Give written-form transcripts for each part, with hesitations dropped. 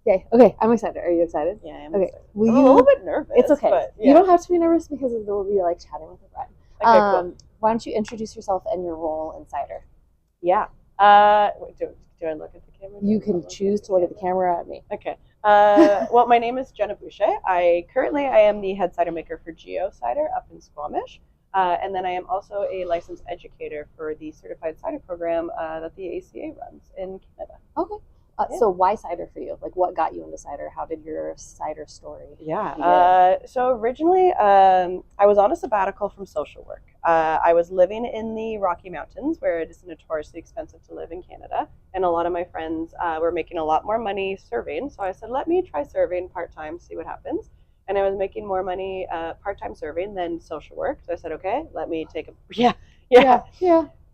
Okay, okay, I'm excited. Are you excited? Yeah, I am Okay, excited. will I'm a little you? bit nervous, It's okay. but You yeah. don't have to be nervous because we'll be like chatting with a friend. Okay, cool. Why don't you introduce yourself and your role in Cider? Yeah. Wait, do I look at the camera? You can choose to look at the camera at me. Okay. Well, my name is Jenna Boucher. I am the head cider maker for Geo Cider up in Squamish. And then I am also a licensed educator for the certified cider program that the ACA runs in Canada. Okay. Yeah. So why cider for you? Like, what got you into cider? How did your cider story Yeah. begin? So originally, I was on a sabbatical from social work. I was living in the Rocky Mountains, where it is notoriously expensive to live in Canada, and a lot of my friends were making a lot more money serving. So I said, let me try serving part time, see what happens. And I was making more money part time serving than social work. So I said, okay, let me take a Yeah.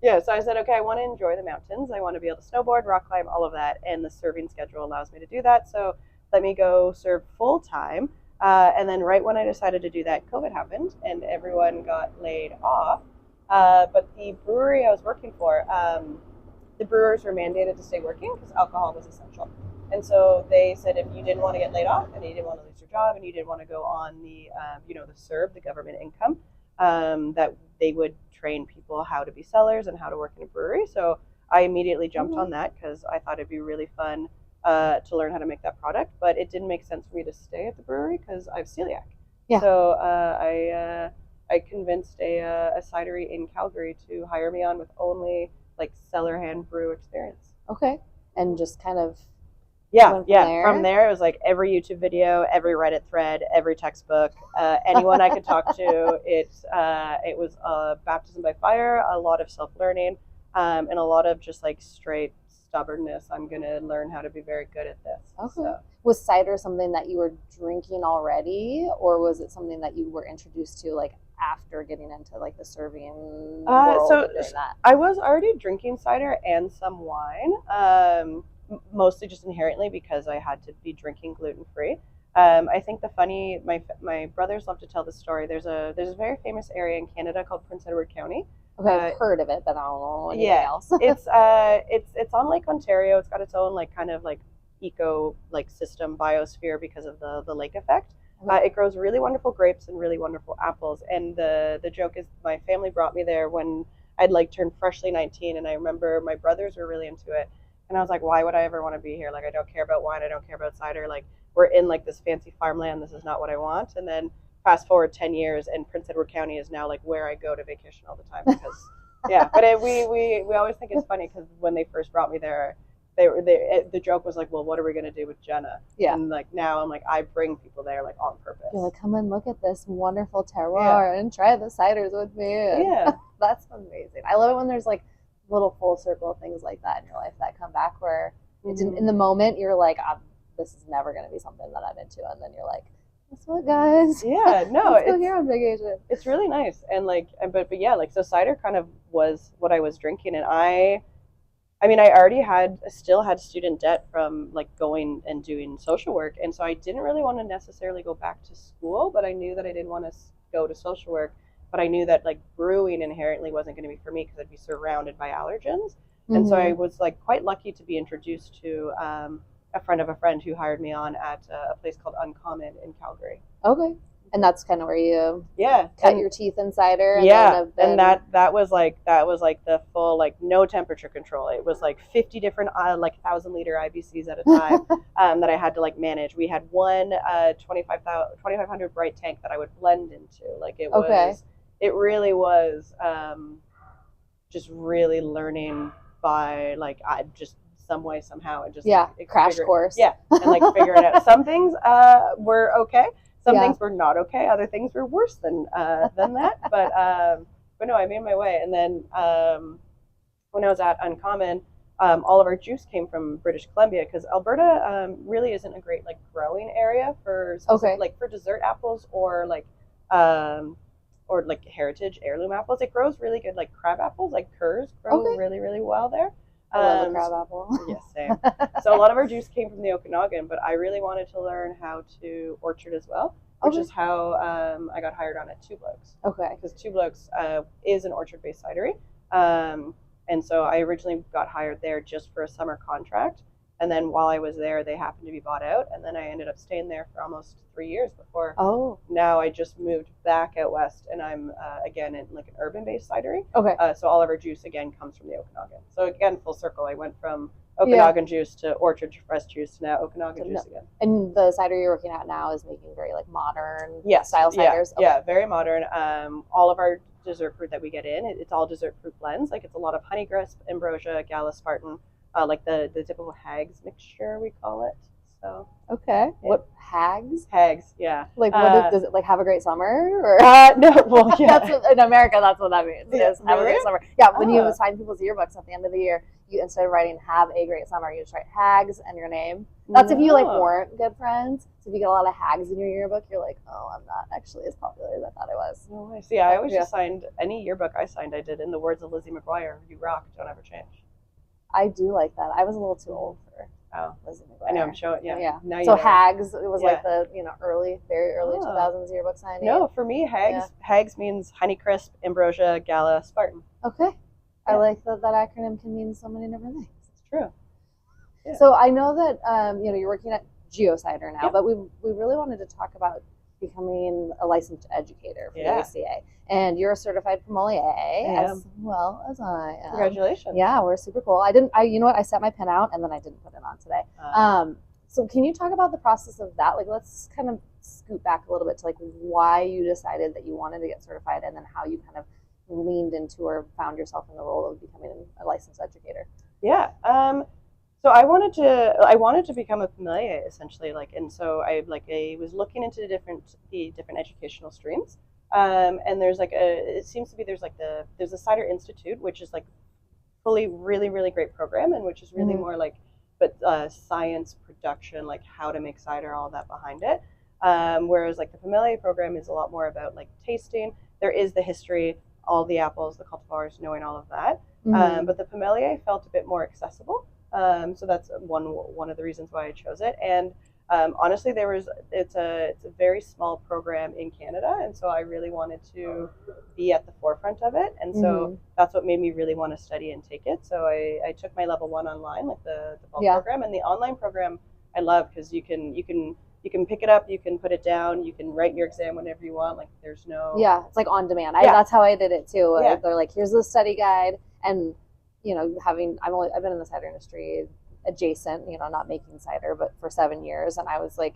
yeah. So I said, okay, I want to enjoy the mountains. I want to be able to snowboard, rock climb, all of that, and the serving schedule allows me to do that. So let me go serve full time. And then right when I decided to do that, COVID happened and everyone got laid off. But the brewery I was working for, the brewers were mandated to stay working because alcohol was essential. And so they said if you didn't want to get laid off and you didn't want to lose your job and you didn't want to go on the CERB, the government income, that they would train people how to be sellers and how to work in a brewery. So I immediately jumped on that because I thought it'd be really fun to learn how to make that product. But it didn't make sense for me to stay at the brewery because I have celiac. Yeah. So I convinced a cidery in Calgary to hire me on with only like cellar hand brew experience. Okay. And just kind of Yeah, went yeah. From there, it was like every YouTube video, every Reddit thread, every textbook, anyone I could talk to. It was baptism by fire, a lot of self learning, and a lot of just like straight stubbornness. I'm gonna learn how to be very good at this. Okay. So. Was cider something that you were drinking already, or was it something that you were introduced to like after getting into like the serving world So and doing that? I was already drinking cider and some wine, mostly just inherently because I had to be drinking gluten free. I think my brothers love to tell the story. There's a very famous area in Canada called Prince Edward County. Okay, I've heard of it, but I don't know anything else. It's on Lake Ontario. It's got its own like kind of like eco like system biosphere because of the lake effect. It grows really wonderful grapes and really wonderful apples. And the joke is my family brought me there when I'd like turned freshly 19, and I remember my brothers were really into it. And I was like, why would I ever want to be here? Like, I don't care about wine. I don't care about cider. Like, we're in like this fancy farmland. This is not what I want. And then fast forward 10 years, and Prince Edward County is now like where I go to vacation all the time because, yeah. But we always think it's funny because when they first brought me there, the joke was like, well, what are we going to do with Jenna? Yeah. And like now I'm like, I bring people there like on purpose. You're like, come and look at this wonderful terroir and try the ciders with me. Yeah. That's amazing. I love it when there's like little full circle things like that in your life that come back where it's in the moment you're like, this is never going to be something that I'm into. And then you're like, guess what, guys? Yeah, no, let's go here on vacation. It's really nice. And like, but yeah, like, so cider kind of was what I was drinking. And I mean, I already still had student debt from like going and doing social work. And so I didn't really want to necessarily go back to school, but I knew that I didn't want to go to social work. But I knew that like brewing inherently wasn't going to be for me because I'd be surrounded by allergens. And so I was like quite lucky to be introduced to a friend of a friend who hired me on at a place called Uncommon in Calgary. Okay. And that's kind of where you cut your teeth in cider. And that was like the full like no temperature control. It was like 50 different like 1,000-liter IBCs at a time that I had to like manage. We had one 2,500 bright tank that I would blend into. Like it really was just really learning by like I just some way somehow and just crash course and like figure it out. Some things were okay. Some things were not okay. Other things were worse than that. But no, I made my way. And then when I was at Uncommon, all of our juice came from British Columbia because Alberta really isn't a great like growing area for like for dessert apples or like heritage heirloom apples. It grows really good like crab apples, like Kerrs grow really really well there. I love a crab apple. Yes, same. So a lot of our juice came from the Okanagan, but I really wanted to learn how to orchard as well, which is how I got hired on at Two Blokes. Okay. Because Two Blokes is an orchard-based cidery. And so I originally got hired there just for a summer contract. And then while I was there, they happened to be bought out, and then I ended up staying there for almost 3 years before. Oh, Now I just moved back out west, and I'm again in like an urban-based cidery. okay. So all of our juice again comes from the Okanagan. So again, full circle. I went from Okanagan juice to Orchard Fresh juice to now Okanagan juice again. And the cider you're working at now is making very like modern style ciders. Yeah, okay. Yeah, very modern. All of our dessert fruit that we get in, it's all dessert fruit blends. Like it's a lot of Honeycrisp, Ambrosia, Gala, Spartan, like the typical hags mixture we call it. So okay, what hags? Hags, yeah. Like what does it like? Have a great summer or no? Well, yeah. That's what, in America, that's what that means. Yeah, is have a really? great summer. Yeah, when you sign people's yearbooks at the end of the year, you instead of writing "Have a great summer," you just write "Hags" and your name. That's if you like weren't good friends. So if you get a lot of hags in your yearbook, you're like, oh, I'm not actually as popular as I thought I was. No way. See, I always just signed any yearbook I signed. I did in the words of Lizzie McGuire: "You rock, don't ever change." I do like that. I was a little too old for Lizzie McGuire. I know, I'm showing. Yeah. Now so hags, it was like the very early 2000s yearbook signing. No, for me, hags means Honeycrisp, Ambrosia, Gala, Spartan. Okay, I like that acronym can mean so many different things. It's true. Yeah. So I know that you're working at Geocider now, but we really wanted to talk about becoming a licensed educator for the ACA. And you're a certified sommelier as well as I am. Congratulations. Yeah, we're super cool. You know what? I set my pen out and then I didn't put it on today. So can you talk about the process of that? Like, let's kind of scoot back a little bit to like why you decided that you wanted to get certified and then how you kind of leaned into or found yourself in the role of becoming a licensed educator. Yeah. So I wanted to become a sommelier essentially, and so I was looking into the different educational streams, and there's it seems to be there's a Cider Institute, which is fully really really great program, and which is really more science production, like how to make cider, all that behind it, whereas the sommelier program is a lot more about tasting. There is the history, all the apples, the cultivars, knowing all of that, but the sommelier felt a bit more accessible. So that's one of the reasons why I chose it. And honestly, it's a very small program in Canada, and so I really wanted to be at the forefront of it. And so that's what made me really want to study and take it. So I took my level 1 online, the fall program, and the online program I love because you can pick it up, you can put it down, you can write your exam whenever you want. There's no it's like on demand. That's how I did it too. They're like, here's the study guide, and I've been in the cider industry adjacent, not making cider, but for 7 years. And I was like,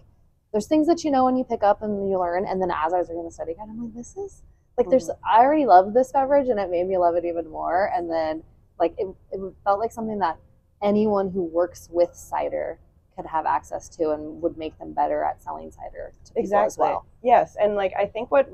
there's things that when you pick up and you learn. And then as I was reading the study guide, I'm like, this is I already love this beverage and it made me love it even more. And then it felt like something that anyone who works with cider could have access to and would make them better at selling cider to people as well. Yes, and I think what I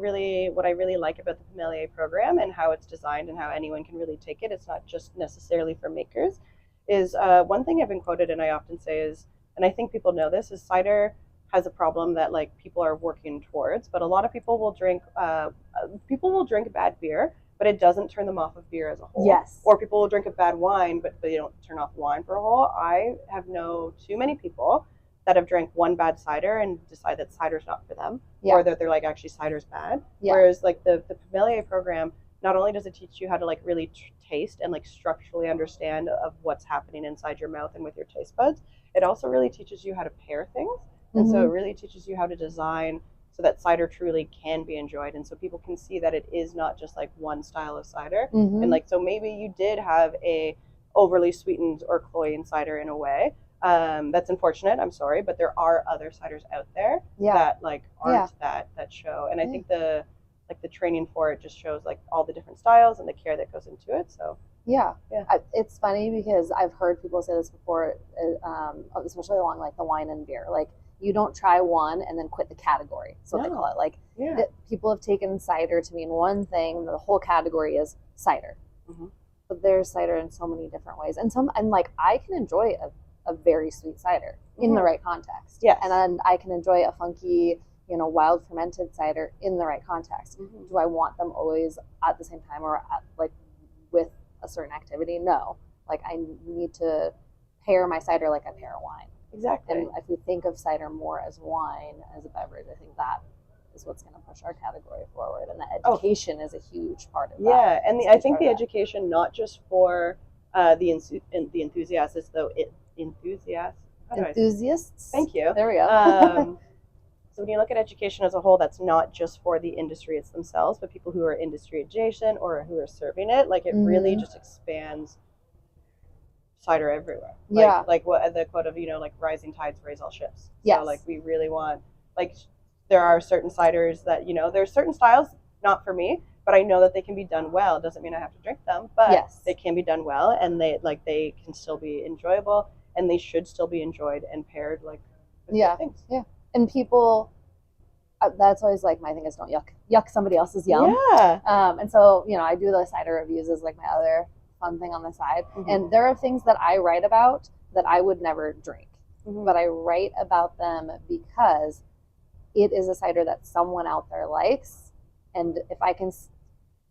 really like about the sommelier program and how it's designed and how anyone can really take it, it's not just necessarily for makers, is one thing I've been quoted and I often say is, and I think people know this, is cider has a problem that people are working towards, but a lot of people will drink bad beer, but it doesn't turn them off of beer as a whole. Yes. Or people will drink a bad wine, but they don't turn off wine for a whole. I have known too many people that have drank one bad cider and decide that cider's not for them, or that they're actually cider's bad. Whereas the sommelier program, not only does it teach you how to really taste and structurally understand of what's happening inside your mouth and with your taste buds, it also really teaches you how to pair things. And so it really teaches you how to design so that cider truly can be enjoyed, and so people can see that it is not just one style of cider. And so maybe you did have a overly sweetened or cloying cider in a way. That's unfortunate. I'm sorry, but there are other ciders out there that aren't that show. And I think the training for it just shows all the different styles and the care that goes into it. So it's funny because I've heard people say this before, especially along the wine and beer. You don't try one and then quit the category. So they call it people have taken cider to mean one thing. The whole category is cider, but there's cider in so many different ways. And I can enjoy a very sweet cider in the right context. Yes. And then I can enjoy a funky, wild fermented cider in the right context. Do I want them always at the same time or with a certain activity? No. I need to pair my cider like I pair a wine. Exactly. And if we think of cider more as wine, as a beverage, I think that is what's going to push our category forward. And the education is a huge part of that. Yeah, and I think the education, not just for the enthusiasts, though Enthusiasts. Thank you. There we go. So when you look at education as a whole, that's not just for the industry it's themselves, but people who are industry adjacent or who are serving it. Like it really just expands cider everywhere. Like what the quote of, like rising tides raise all ships. Yes. So like we really want, like there are certain ciders that, there's certain styles, not for me, but I know that they can be done well. It doesn't mean I have to drink them, but they can be done well, and they can still be enjoyable, and they should still be enjoyed and paired with things. Yeah. And people, that's always like my thing is don't yuck somebody else's yum. Yeah. And so, I do the cider reviews as like my other fun thing on the side. And there are things that I write about that I would never drink, but I write about them because it is a cider that someone out there likes. And if I can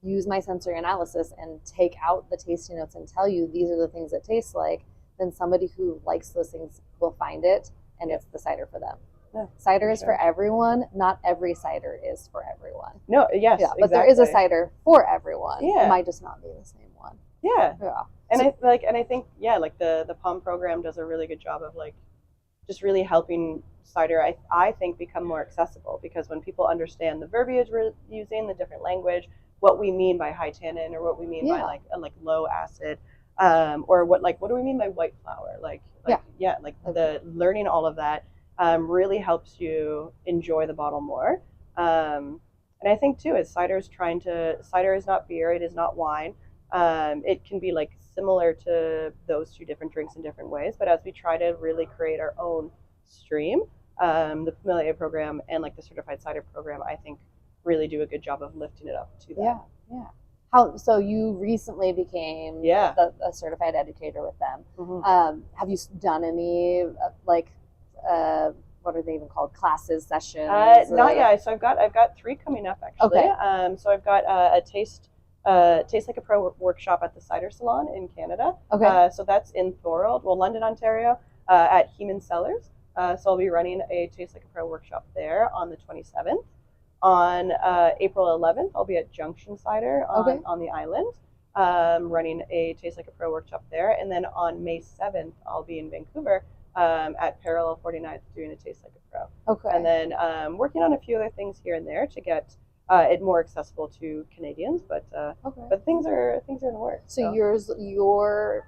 use my sensory analysis and take out the tasting notes and tell you these are the things it tastes like, then somebody who likes those things will find it, and it's the cider for them. Yeah, cider is for everyone. Not every cider is for everyone. No, yes, yeah, but there is a cider for everyone. Yeah. It might just not be the same one. Yeah. Yeah. And I think like the POM program does a really good job of like just really helping cider, I think, become more accessible, because when people understand the verbiage we're using, the different language, what we mean by high tannin, or what we mean by like low acid, or what do we mean by white flour, the learning all of that really helps you enjoy the bottle more. And I think too, as cider is not beer, it is not wine. It can be like similar to those two different drinks in different ways, but as we try to really create our own stream, the Sommelier program and like the Certified Cider program, I think really do a good job of lifting it up to that. Yeah. So you recently became a certified educator with them. Have you done any what are they even called? Classes, sessions? Not yet. So I've got 3 coming up actually. Okay. So I've got a taste like a pro workshop at the Cider Salon in Canada. Okay. So that's in Thorold, London, Ontario, at Heman Cellars. So I'll be running a Taste Like a Pro workshop there on the 27th. On April 11th, I'll be at Junction Cider on the island, running a Taste Like a Pro workshop there. And then on May 7th, I'll be in Vancouver at Parallel 49th doing a Taste Like a Pro. Okay. And then working on a few other things here and there to get it more accessible to Canadians, but things are in the works. So you're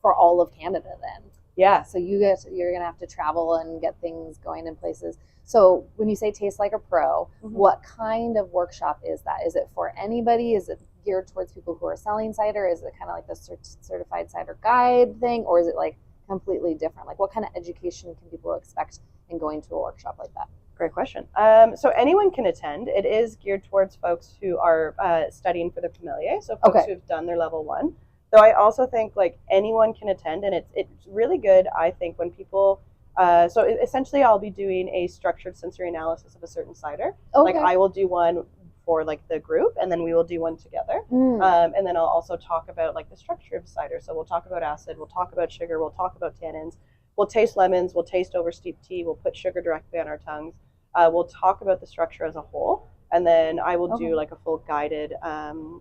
for all of Canada then. Yeah. So you're gonna have to travel and get things going in places. So when you say Taste Like a Pro, what kind of workshop is that? Is it for anybody? Is it geared towards people who are selling cider? Is it kind of like the certified cider guide thing, or is it like completely different? Like what kind of education can people expect in going to a workshop like that? Great question. So anyone can attend. It is geared towards folks who are studying for the Sommelier, so folks who've done their level 1. Though I also think like anyone can attend, and it's really good, I think, when people. So essentially, I'll be doing a structured sensory analysis of a certain cider. Like I will do one for like the group, and then we will do one together. And then I'll also talk about like the structure of cider. So we'll talk about acid, we'll talk about sugar, we'll talk about tannins, we'll taste lemons, we'll taste oversteeped tea, we'll put sugar directly on our tongues. We'll talk about the structure as a whole, and then I will do like a full guided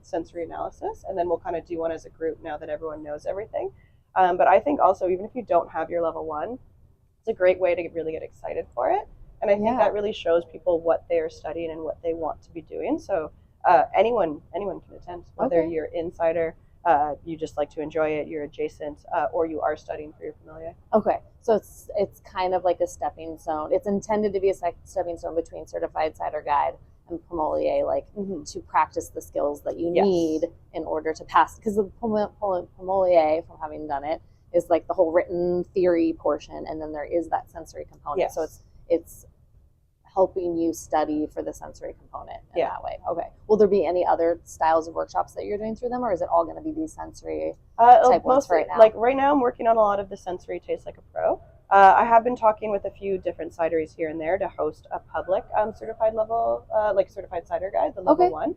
sensory analysis, and then we'll kind of do one as a group now that everyone knows everything. But I think also, even if you don't have your level 1, it's a great way to really get excited for it. And I think that really shows people what they are studying and what they want to be doing. So anyone can attend, whether you're insider, you just like to enjoy it, you're adjacent, or you are studying for your Sommelier. Okay, so it's kind of like a stepping stone. It's intended to be a stepping stone between Certified Cider Guide and Sommelier, like to practice the skills that you need in order to pass. Because the Sommelier, from having done it, is like the whole written theory portion, and then there is that sensory component. So it's helping you study for the sensory component in that way. Okay. Will there be any other styles of workshops that you're doing through them, or is it all going to be these sensory type ones right now? Like right now, I'm working on a lot of the sensory Taste Like a Pro. I have been talking with a few different cideries here and there to host a public certified level, like certified cider guide, the level 1.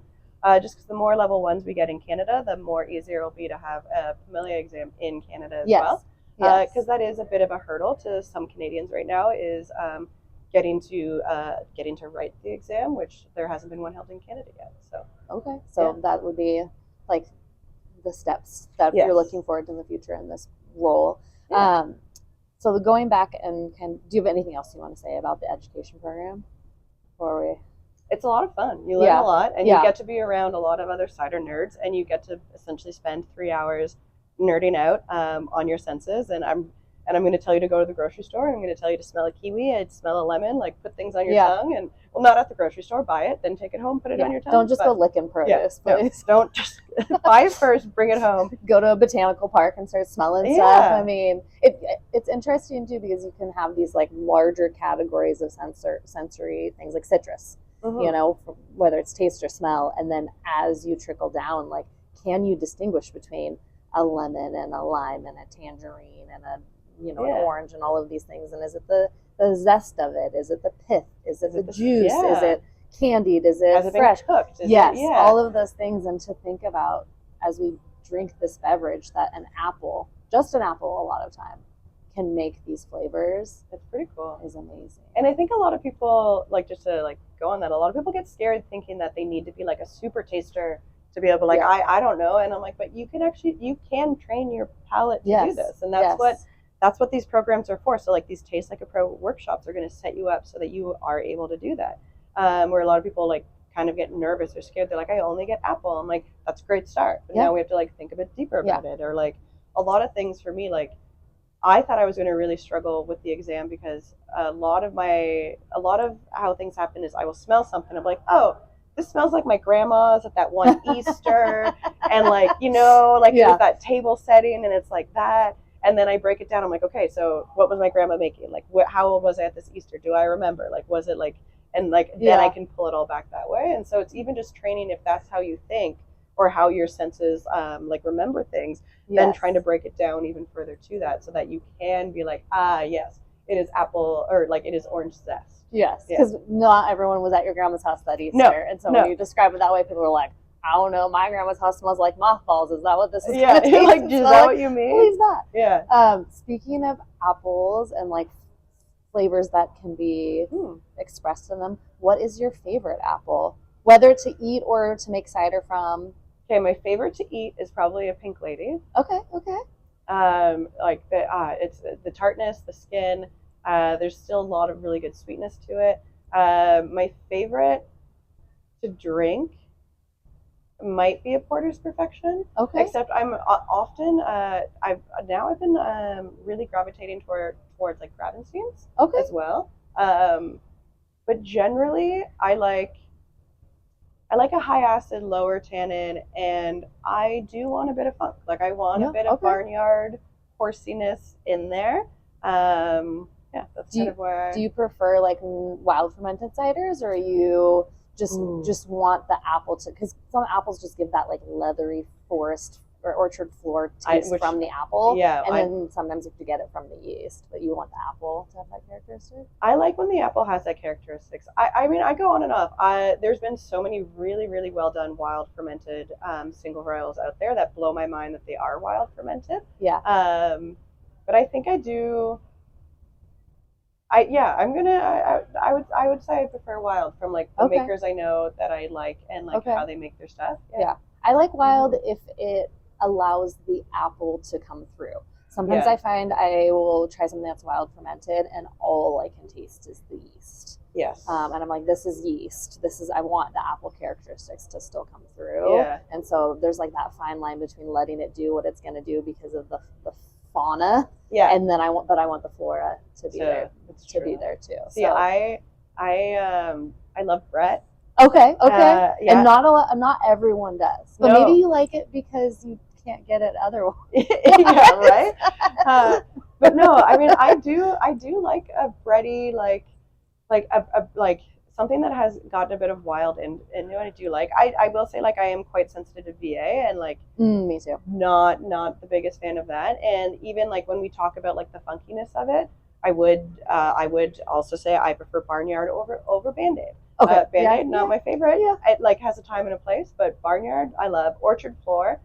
Just because the more level 1s we get in Canada, the more easier it'll be to have a Sommelier exam in Canada as well. Because that is a bit of a hurdle to some Canadians right now, is getting to write the exam, which there hasn't been one held in Canada yet. So that would be like the steps that you're looking forward to in the future in this role. So going back and do you have anything else you want to say about the education program? Or It's a lot of fun. You learn a lot, and Yeah. you get to be around a lot of other cider nerds, and you get to essentially spend 3 hours nerding out on your senses. And I'm going to tell you to go to the grocery store. And I'm going to tell you to smell a kiwi, and smell a lemon, like put things on your tongue, and well, not at the grocery store. Buy it, then take it home, put it on your tongue. Don't just go licking produce, please. No, don't just buy it first, bring it home. Go to a botanical park and start smelling stuff. I mean, it's interesting too because you can have these like larger categories of sensory things like citrus. You know, whether it's taste or smell, and then as you trickle down, like, can you distinguish between a lemon and a lime and a tangerine and a an orange and all of these things? And is it the zest of it? Is it the pith? Is it the juice? Is it candied? Is it fresh? Cooked? All of those things. And to think about as we drink this beverage that an apple, just an apple, a lot of time can make these flavors. It's pretty cool. Is amazing. And I think a lot of people, like, just to like go on that, a lot of people get scared thinking that they need to be like a super taster to be able to, like, I don't know. And I'm like, but you can train your palate to do this. And that's what these programs are for. So like these Taste Like a Pro workshops are going to set you up so that you are able to do that. Where a lot of people like kind of get nervous or scared. They're like, I only get apple. I'm like, that's a great start. But now we have to like think a bit deeper about it. Or like a lot of things for me, like I thought I was going to really struggle with the exam because a lot of how things happen is I will smell something. I'm like, oh, this smells like my grandma's at that one Easter. And like, it was that table setting and it's like that. And then I break it down. I'm like, okay, so what was my grandma making? Like, how old was I at this Easter? Do I remember? Like, was it like, and like, then I can pull it all back that way. And so it's even just training if that's how you think or how your senses like remember things, then trying to break it down even further to that so that you can be like, yes, it is apple or like it is orange zest. Yes, because not everyone was at your grandma's house that Easter. And so when you describe it that way, people are like, I don't know, my grandma's house smells like mothballs. Is that what this is going to taste? Like, is that what you mean? Please not. Yeah. Speaking of apples and like flavors that can be expressed in them, what is your favorite apple? Whether to eat or to make cider from? Okay, my favorite to eat is probably a pink lady. Okay. Like it's the tartness, the skin. There's still a lot of really good sweetness to it. My favorite to drink might be a Porter's Perfection. Okay. Except I'm often I've been really gravitating towards like Gravensteins as well. But generally I like a high acid, lower tannin, and I do want a bit of funk. Like I want a bit of barnyard horsiness in there. That's kind of where. Do you prefer like wild fermented ciders, or are you just want the apple to? Because some apples just give that like leathery forest or orchard floor taste from the apple. Yeah, and then sometimes you have to get it from the yeast, but you want the apple to have that characteristic. I like when the apple has that characteristics. I mean, I go on and off. There's been so many really, really well done wild fermented single varieties out there that blow my mind that they are wild fermented. Yeah. But I think I do. I would say I prefer wild from like the makers I know that I like and like how they make their stuff. Yeah. I like wild if it allows the apple to come through. Sometimes I find I will try something that's wild fermented and all I can taste is the yeast. Yes. And I'm like, this is yeast. I want the apple characteristics to still come through. Yeah. And so there's like that fine line between letting it do what it's going to do because of the fauna. Yeah. And then I want the flora to be there. To be there too. See, so. I love Brett. Okay. And not everyone does. But maybe you like it because you can't get it otherwise. Yeah, right. But no, I mean, I do like a bready, like something that has gotten a bit of wild and what I do like. I will say, like, I am quite sensitive to VA and like me too. Not the biggest fan of that. And even like when we talk about like the funkiness of it, I would also say I prefer Barnyard over Band-Aid. Okay. Band-Aid, not my favorite. Yeah. It like has a time and a place, but Barnyard I love. Orchard Floor,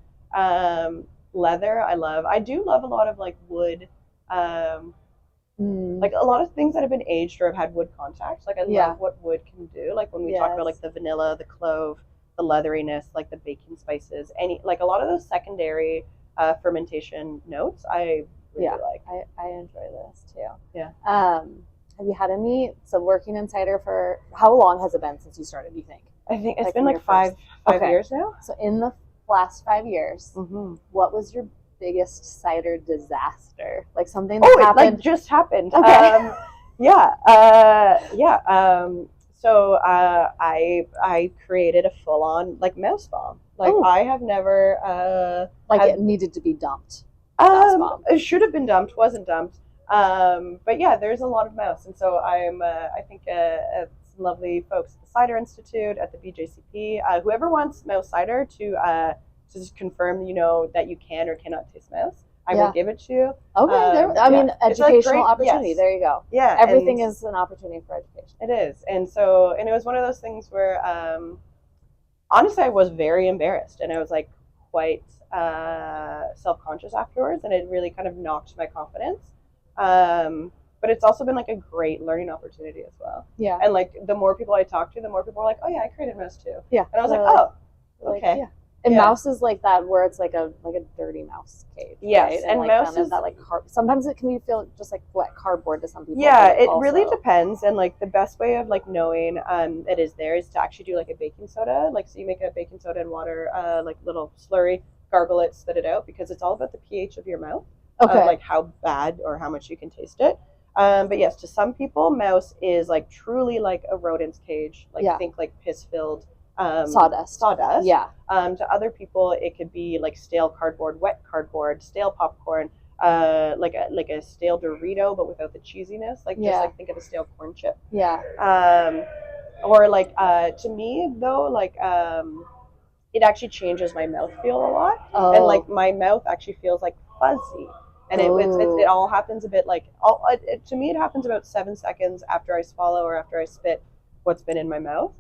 leather I love. I do love a lot of like wood, like a lot of things that have been aged or have had wood contact. Like I love what wood can do. Like when we talk about like the vanilla, the clove, the leatheriness, like the baking spices, like a lot of those secondary fermentation notes I really like. I enjoy this too. Yeah. Have you had any, so working in cider for, how long has it been since you started, do you think? I think it's Like been from like your five Okay. years now. So in the last 5 years, Mm-hmm. what was your biggest cider disaster? Like something that Oh, it happened? like just happened. Okay. So I created a full on like mouse bomb. Like Oh. I have never Like had- it needed to be dumped. Mouse bomb. it should have been dumped, wasn't dumped. But yeah, there's a lot of mouse, and so I'm I think some lovely folks at the Cider Institute at the BJCP. Whoever wants mouse cider to just confirm, that you can or cannot taste mouse, I will give it to you. Okay, I mean, It's like educational great- opportunity. yes. There you go. Yeah, Everything is an opportunity for education. It is, and it was one of those things where, honestly, I was very embarrassed, and I was like quite self-conscious afterwards, and it really kind of knocked my confidence. But it's also been like a great learning opportunity as well. Yeah. And like the more people I talk to, the more people are like, "Oh yeah, I created mouse too." Yeah. And I was like, "Oh, okay." Yeah. And mouse is like that, where it's like a dirty mouse cage. Yes, right? and like mouse kind of is that like sometimes it can feel just like wet cardboard to some people. Yeah, it also, really depends, and like the best way of like knowing it is there is to actually do like a baking soda. Like, so you make a baking soda and water, like little slurry, gargle it, spit it out, because it's all about the pH of your mouth. Okay. Like how bad or how much you can taste it. But yes, to some people, mouse is like truly like a rodent's cage. Like think like piss filled. Sawdust. Yeah. To other people, it could be like stale cardboard, wet cardboard, stale popcorn, like a stale Dorito, but without the cheesiness. Like just like think of a stale corn chip. Yeah. Or like to me though, like it actually changes my mouth feel a lot, and like my mouth actually feels like fuzzy. And it all happens a bit like to me it happens about 7 seconds after I swallow or after I spit what's been in my mouth.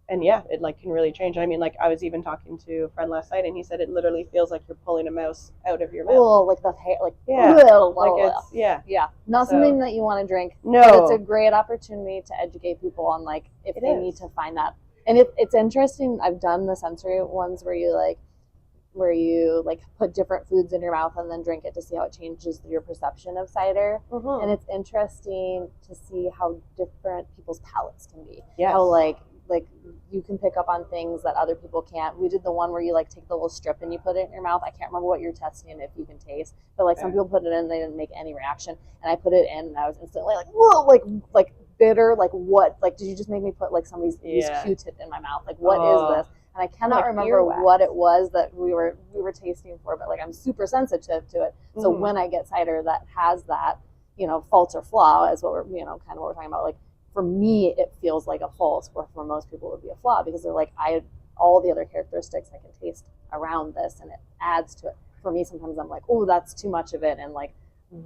And yeah, it like can really change. I mean, like I was even talking to a friend last night, and he said it literally feels like you're pulling a mouse out of your mouth. Oh, like the hair, like it's not something that you want to drink. No, but it's a great opportunity to educate people on like if they need to find that. And it's interesting. I've done the sensory ones where you put different foods in your mouth and then drink it to see how it changes your perception of cider. Mm-hmm. And it's interesting to see how different people's palates can be. Yes. How like you can pick up on things that other people can't. We did the one where you like take the little strip and you put it in your mouth. I can't remember what you're testing and if you can taste, but like some people put it in and they didn't make any reaction, and I put it in and I was instantly like, whoa, like bitter, like what, like did you just make me put like somebody's Q-tip in my mouth? Like what is this? And I cannot remember what it was that we were tasting for, but like I'm super sensitive to it. So when I get cider that has that, fault or flaw is what we're kind of what we're talking about. Like for me, it feels like a fault, where for most people it would be a flaw, because they're like, all the other characteristics I can taste around this, and it adds to it. For me, sometimes I'm like, oh, that's too much of it, and like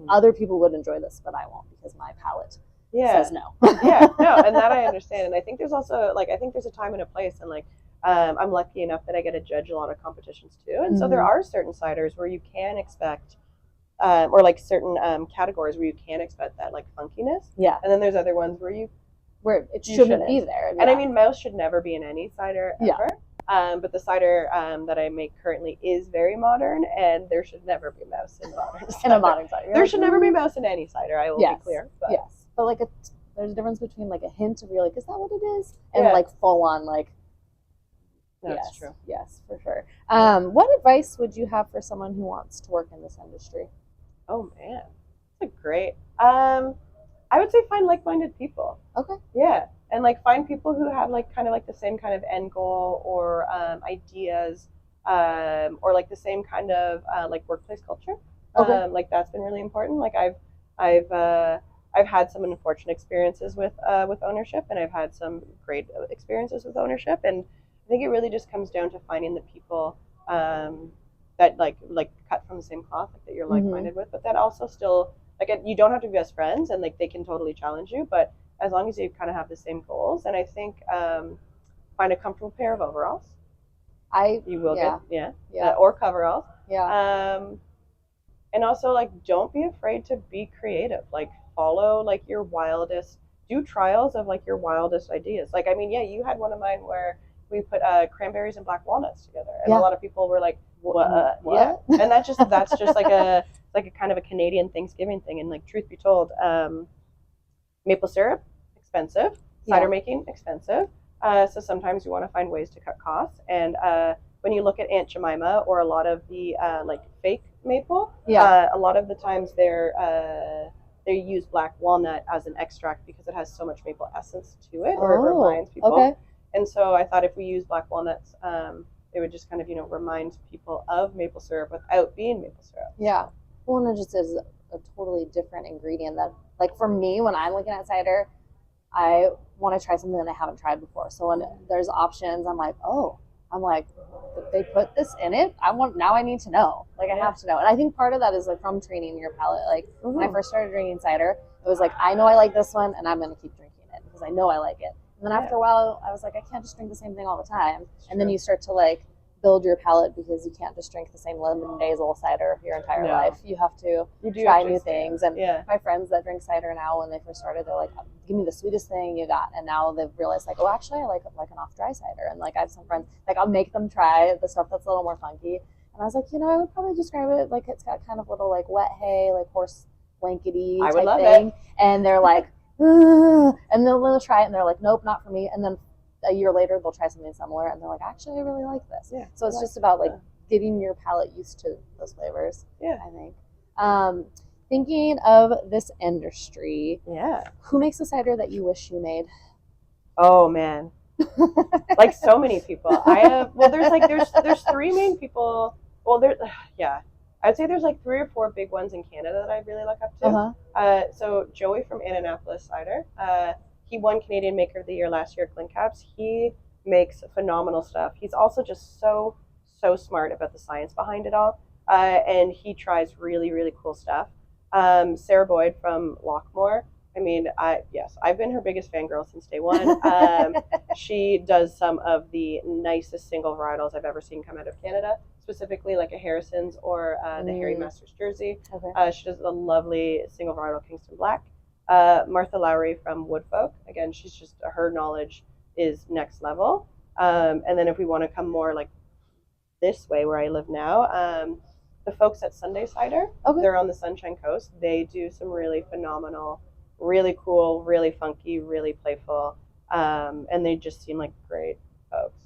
other people would enjoy this, but I won't, because my palate says no. And that I understand, and I think there's also like there's a time and a place, and like I'm lucky enough that I get to judge a lot of competitions too, and so there are certain ciders where you can expect. Or like certain categories where you can expect that like funkiness. Yeah. And then there's other ones where it shouldn't be there. Yeah. And I mean, mouse should never be in any cider ever. But the cider that I make currently is very modern, and there should never be mouse in modern cider. In a modern cider. There should never be mouse in any cider, I will be clear. But. Yes. But like there's a difference between like a hint of you're like, is that what it is? And like full on like. That's true. Yes, for sure. What advice would you have for someone who wants to work in this industry? Oh man, that's a great. I would say find like-minded people. Okay. Yeah, and like find people who have like kind of like the same kind of end goal or ideas, or like the same kind of like workplace culture. Okay. Like that's been really important. Like I've had some unfortunate experiences with ownership, and I've had some great experiences with ownership, and I think it really just comes down to finding the people that like cut from the same cloth, like that you're like-minded with, but that also still like you don't have to be best friends, and like they can totally challenge you, but as long as you kind of have the same goals. And I think find a comfortable pair of overalls. You will get or coveralls. And also like don't be afraid to be creative. Like follow like your wildest, do trials of like your wildest ideas. Like I mean, you had one of mine where we put cranberries and black walnuts together, and Yeah. a lot of people were like, What? Yeah, and that's just like a kind of a Canadian Thanksgiving thing. And like, truth be told, maple syrup expensive, cider making expensive. So sometimes you want to find ways to cut costs. And when you look at Aunt Jemima or a lot of the like fake maple, a lot of the times they use black walnut as an extract because it has so much maple essence to it, or it reminds people. Okay. And so I thought if we use black walnuts, it would just kind of, remind people of maple syrup without being maple syrup. Yeah. Well, and it just is a totally different ingredient that, like, for me, when I'm looking at cider, I want to try something that I haven't tried before. So when there's options, I'm like, they put this in it. Now I need to know. Like, I have to know. And I think part of that is like from training your palate. Like when I first started drinking cider, it was like, I know I like this one and I'm going to keep drinking it because I know I like it. And then after a while, I was like, I can't just drink the same thing all the time. And then you start to like build your palate because you can't just drink the same lemon basil cider your entire life. You have to try new things. And my friends that drink cider now, when they first started, they're like, give me the sweetest thing you got. And now they've realized like, oh, actually I like an off dry cider. And like I have some friends, like I'll make them try the stuff that's a little more funky. And I was like, I would probably describe it like it's got kind of little like wet hay, like horse blankety type thing. And they're like, ugh. And then they'll try it and they're like, nope, not for me. And then a year later they'll try something similar and they're like, actually I really like this. So it's just about like getting your palate used to those flavors. I think. Thinking of this industry, who makes a cider that you wish you made? Oh man. Like so many people. There's three main people. Well, I'd say there's like 3 or 4 big ones in Canada that I really look up to. So Joey from Annapolis Cider, he won Canadian Maker of the Year last year at Glencaps. He makes phenomenal stuff. He's also just so smart about the science behind it all, and he tries really, really cool stuff. Sarah Boyd from Lockmore. I mean, I've been her biggest fangirl since day one. She does some of the nicest single varietals I've ever seen come out of Canada, specifically like a Harrison's or the Harry Masters Jersey. She does a lovely single varietal Kingston Black. Martha Lowry from Woodfolk. Again, she's just, her knowledge is next level. And then if we want to come more like this way where I live now, the folks at Sunday Cider, they're on the Sunshine Coast. They do some really phenomenal, really cool, really funky, really playful, and they just seem like great folks.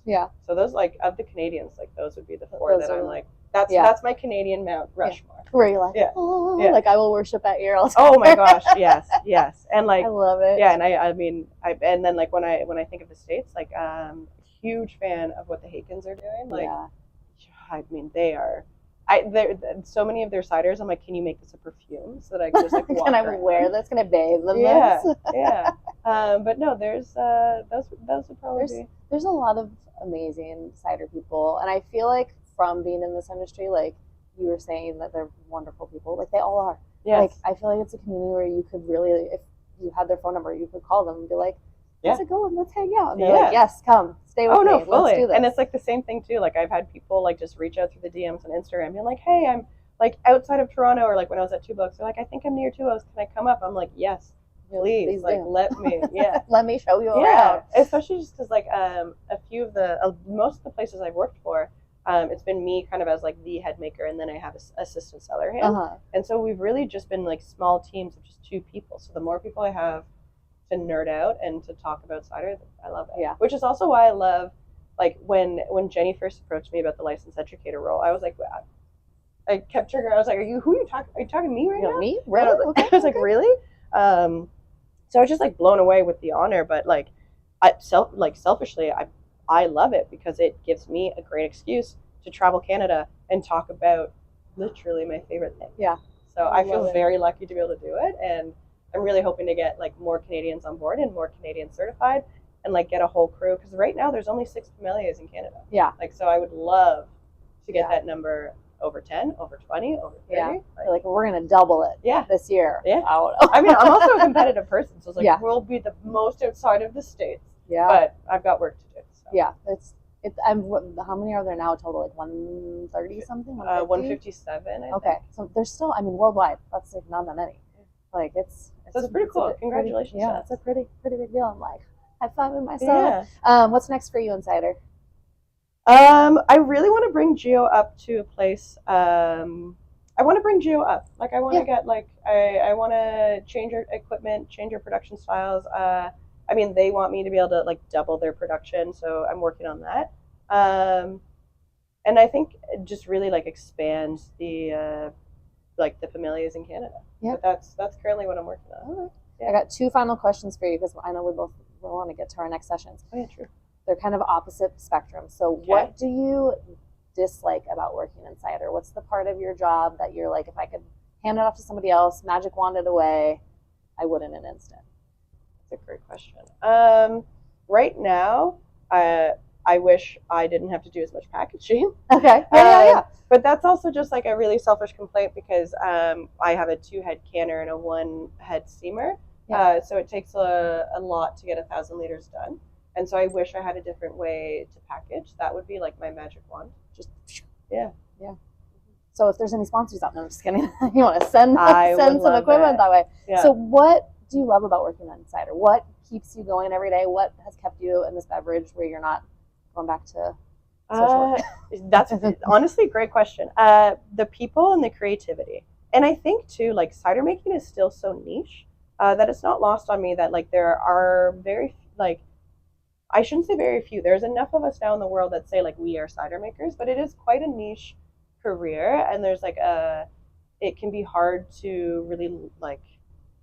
So those, like, of the Canadians, like those would be the 4 that I'm like, that's my Canadian Mount Rushmore. Where you're like, like I will worship at your altar. Oh my gosh, yes, and like I love it. Yeah, and I mean, and then like when I think of the States, like huge fan of what the Hakens are doing. Like, I mean, they're so many of their ciders. I'm like, can you make this a perfume so that I can just like walk can I around? wear this? Can I bathe in this? But no, there's those would probably be. There's a lot of amazing cider people, and I feel like from being in this industry, like you were saying that they're wonderful people, like they all are. Like I feel like it's a community where you could really, if you had their phone number, you could call them and be like, let's go and let's hang out. And they're like, yes, come, stay with me. Fully. Let's do this. And it's like the same thing too. Like I've had people like just reach out through the DMs on Instagram, being like, hey, I'm like outside of Toronto, or like when I was at Two Books, they're like, I think I'm near Two Oaks. Can I come up? I'm like, yes, please, like let me, let me show you around. Especially just because like a few of the most of the places I've worked for, it's been me kind of as like the head maker, and then I have an assistant cellar hand, and so we've really just been like small teams of just 2 people. So the more people I have to nerd out and to talk about cider, I love it. Which is also why I love, like when Jenny first approached me about the licensed educator role, I was like, I kept triggering. I was like, are you talking to me right now? Me? Really? I was like, really? So I was just like blown away with the honor, but like selfishly, I love it because it gives me a great excuse to travel Canada and talk about literally my favorite thing. So I feel very lucky to be able to do it, and I'm really hoping to get like more Canadians on board and more Canadians certified, and like get a whole crew, because right now there's only 6 sommeliers in Canada. Like, so I would love to get that number over 10, over 20, over 30. Like we're gonna double it this year. I mean, I'm also a competitive person, so it's like we'll be the most outside of the States. But I've got work to do. So. It's how many are there now total? Like 130 something? 157. I think. So there's still, I mean, worldwide, that's like not that many. Like it's pretty cool. Congratulations. It's a pretty big deal. I'm like high fiving myself. What's next for you in cider? I really want to bring Geo up to a place. I want to bring Geo up. Like, I want to get like I want to change her equipment, change her production styles. I mean, they want me to be able to like double their production, so I'm working on that. Um, and I think just really like expand the like the familias in Canada. Yeah. But that's currently what I'm working on. Okay. Yeah. I got two final questions for you because I know we both want to get to our next sessions. Oh yeah, true. They're kind of opposite spectrum. So what do you dislike about working in cider? What's the part of your job that you're like, if I could hand it off to somebody else, magic wand it away, I would in an instant? That's a great question. Right now, I wish I didn't have to do as much packaging. Okay. Yeah. But that's also just like a really selfish complaint because I have a 2-head canner and a 1-head steamer. Yeah. So it takes a lot to get 1,000 liters done. And so I wish I had a different way to package. That would be like my magic wand. Just Yeah. So if there's any sponsors out there, I'm just kidding. You want to send I would some love equipment that way. Yeah. So what do you love about working on cider? What keeps you going every day? What has kept you in this beverage where you're not going back to that's honestly a great question. The people and the creativity. And I think too, like cider making is still so niche that it's not lost on me that like there are very like I shouldn't say very few. There's enough of us now in the world that say like we are cider makers, but it is quite a niche career, and there's like it can be hard to really like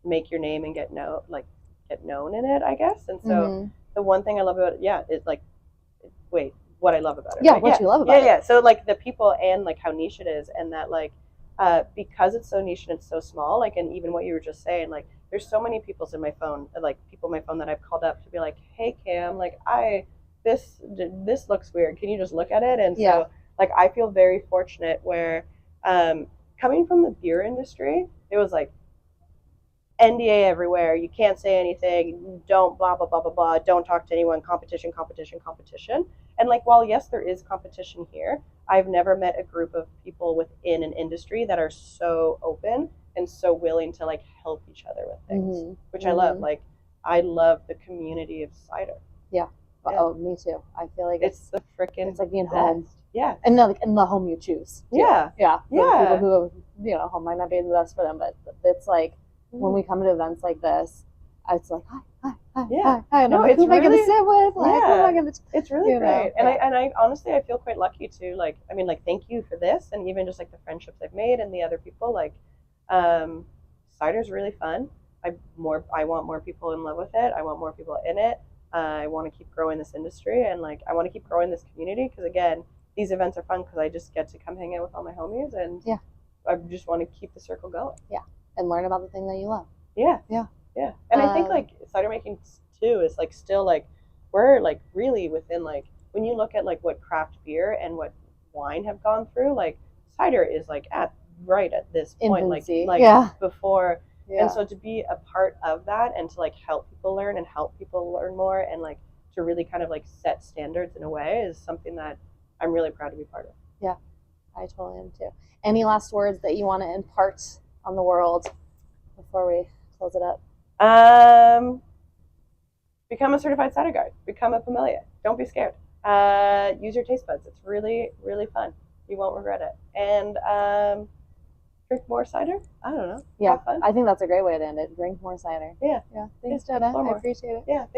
make your name and get known in it, I guess. And so the one thing I love about it, is like what I love about it. Yeah, right? what you love about it. Yeah. So like the people and like how niche it is, and that like because it's so niche and it's so small, like, and even what you were just saying, like there's so many people in my phone that I've called up to be like, hey Cam, like this looks weird, can you just look at it? And so like I feel very fortunate where coming from the beer industry, it was like NDA everywhere, you can't say anything, don't blah blah blah blah blah, don't talk to anyone, competition. And like while yes there is competition here, I've never met a group of people within an industry that are so open and so willing to like help each other with things, which I love. Like I love the community of cider. Yeah. Oh, me too. I feel like it's the freaking it's like being home. Yeah. And then like in the home you choose. Too. Yeah. People who home might not be the best for them, but it's like when we come to events like this, it's like hi. No, who am I going to sit with? Like, who am I going to? It's really great, and I honestly I feel quite lucky to like. I mean, like thank you for this, and even just like the friendships I've made and the other people. Like, cider's really fun. I want more people in love with it. I want more people in it. I want to keep growing this industry, and like I want to keep growing this community because again, these events are fun because I just get to come hang out with all my homies, and I just want to keep the circle going. Yeah, and learn about the thing that you love. Yeah. And I think like cider making too is like still like we're like really within like when you look at like what craft beer and what wine have gone through, like cider is like at this point, infancy. like before. Yeah. And so to be a part of that and to like help people learn and help people learn more and like to really kind of like set standards in a way is something that I'm really proud to be part of. Yeah, I totally am too. Any last words that you want to impart on the world before we close it up? Become a certified cider guide. Become a familiar. Don't be scared. Use your taste buds. It's really, really fun. You won't regret it. And drink more cider. I don't know. Yeah, I think that's a great way to end it. Drink more cider. Yeah. Thanks, Jenna. I appreciate it. Yeah.